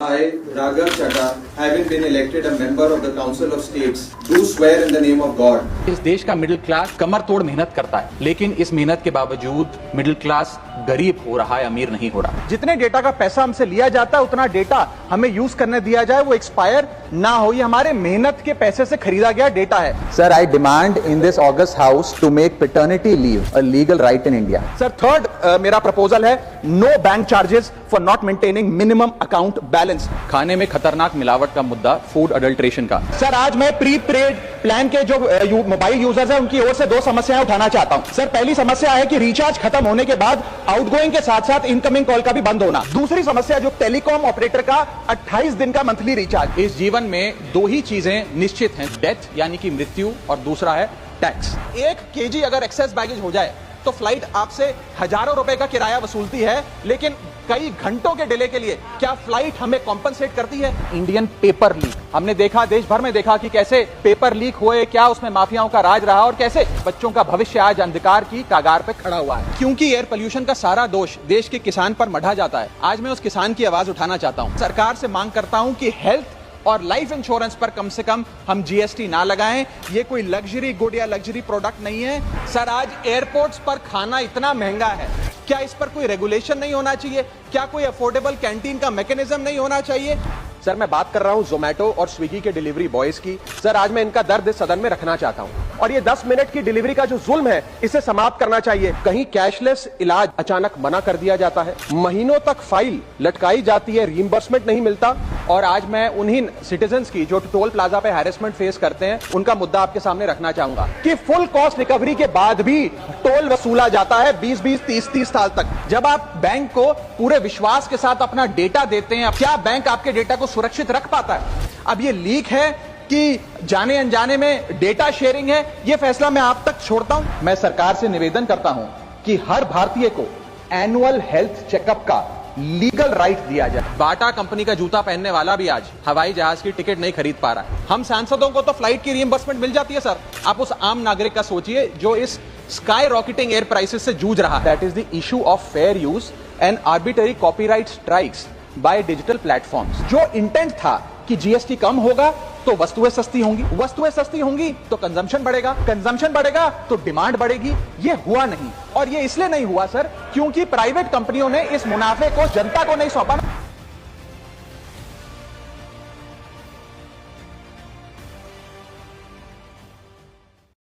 I, Raghav Chadha, having been elected a member of the Council of States, do swear in the name of God. इस देश का middle class कमर तोड़ मेहनत करता है, लेकिन इस मेहनत के बावजूद मिडिल क्लास गरीब हो रहा है, अमीर नहीं हो रहा। जितने डेटा का पैसा हमसे लिया जाता है उतना डेटा हमें यूज करने दिया जाए, वो एक्सपायर ना हो। ये हमारे मेहनत के पैसे से खरीदा गया डेटा है। Sir, I demand in this August House to make paternity leave a legal right in India. Sir, third मेरा प्रपोजल है no bank charges for not maintaining minimum account balance. खाने में खतरनाक मिलावट का मुद्दा, फूड अडल्ट्रेशन का। सर, आज मैं प्रीपेड प्लान के जो मोबाइल यूजर्स हैं उनकी ओर से दो समस्याएं उठाना चाहता हूं। सर, पहली समस्या है कि रिचार्ज खत्म होने के बाद आउटगोइंग के साथ साथ इनकमिंग कॉल का भी बंद होना। दूसरी समस्या जो टेलीकॉम ऑपरेटर का 28 दिन का मंथली रिचार्ज। इस जीवन में दो ही चीजें निश्चित हैं, डेथ यानी कि मृत्यु, और दूसरा है टैक्स। 1 केजी अगर एक्सेस बैगेज हो जाए तो फ्लाइट आपसे हजारों रुपए का किराया वसूलती है, लेकिन कई घंटों के डिले के लिए क्या फ्लाइट हमें कॉम्पनसेट करती है? इंडियन पेपर लीक हमने देखा, देश भर में देखा कि कैसे पेपर लीक हुए, क्या उसमें माफियाओं का राज रहा और कैसे बच्चों का भविष्य आज अंधकार की कागार पे खड़ा हुआ है। क्योंकि एयर पोल्यूशन का सारा दोष देश के किसान पर मढ़ा जाता है, आज मैं उस किसान की आवाज उठाना चाहता हूं। सरकार से मांग करता हूं कि हेल्थ और लाइफ इंश्योरेंस पर कम से कम हम जीएसटी ना लगाएं। ये कोई लग्जरी गुड या लग्जरी प्रोडक्ट नहीं है। सर, आज एयरपोर्ट्स पर खाना इतना महंगा है, क्या इस पर कोई रेगुलेशन नहीं होना चाहिए? क्या कोई अफोर्डेबल कैंटीन का मैकेनिज्म नहीं होना चाहिए? सर, मैं बात कर रहा हूं जोमेटो और स्विगी के डिलीवरी बॉयज की। सर, आज मैं इनका दर्द सदन में रखना चाहता हूं, और ये 10 मिनट की डिलीवरी का जो जुल्म है इसे समाप्त करना चाहिए। कहीं कैशलेस इलाज अचानक मना कर दिया जाता है, महीनों तक फाइल लटकाई जाती है, रीइंबर्समेंट नहीं मिलता। और आज मैं उन्हीं सिटीजन्स की जो टोल प्लाजा पे हैरेसमेंट फेस करते हैं उनका मुद्दा आपके सामने रखना चाहूंगा कि फुल कॉस्ट रिकवरी के बाद भी टोल वसूला जाता है 20-20, 30-30 साल तक। जब आप बैंक को पूरे विश्वास के साथ अपना डेटा देते हैं, क्या बैंक आपके डेटा को सुरक्षित रख पाता है? अब ये लीक है कि जाने अनजाने में डेटा शेयरिंग है, ये फैसला मैं आप तक छोड़ता हूं। मैं सरकार से निवेदन करता हूं कि हर भारतीय को एनुअल हेल्थ चेकअप का लीगल राइट दिया जाए। बाटा कंपनी का जूता पहनने वाला भी आज हवाई जहाज की टिकट नहीं खरीद पा रहा है। हम सांसदों को तो फ्लाइट की रीइंबर्समेंट मिल जाती है सर, आप उस आम नागरिक का सोचिए जो इस स्काई रॉकेटिंग एयर प्राइसेस से जूझ रहा है। That is the issue of fair use and arbitrary copyright strikes by digital platforms. जो इंटेंट था कि जीएसटी कम होगा तो वस्तुएं सस्ती होंगी, वस्तुएं सस्ती होंगी तो कंजम्पशन बढ़ेगा, कंजम्पशन बढ़ेगा तो डिमांड बढ़ेगी। ये हुआ नहीं, और ये इसलिए नहीं हुआ सर क्योंकि प्राइवेट कंपनियों ने इस मुनाफे को जनता को नहीं सौंपा।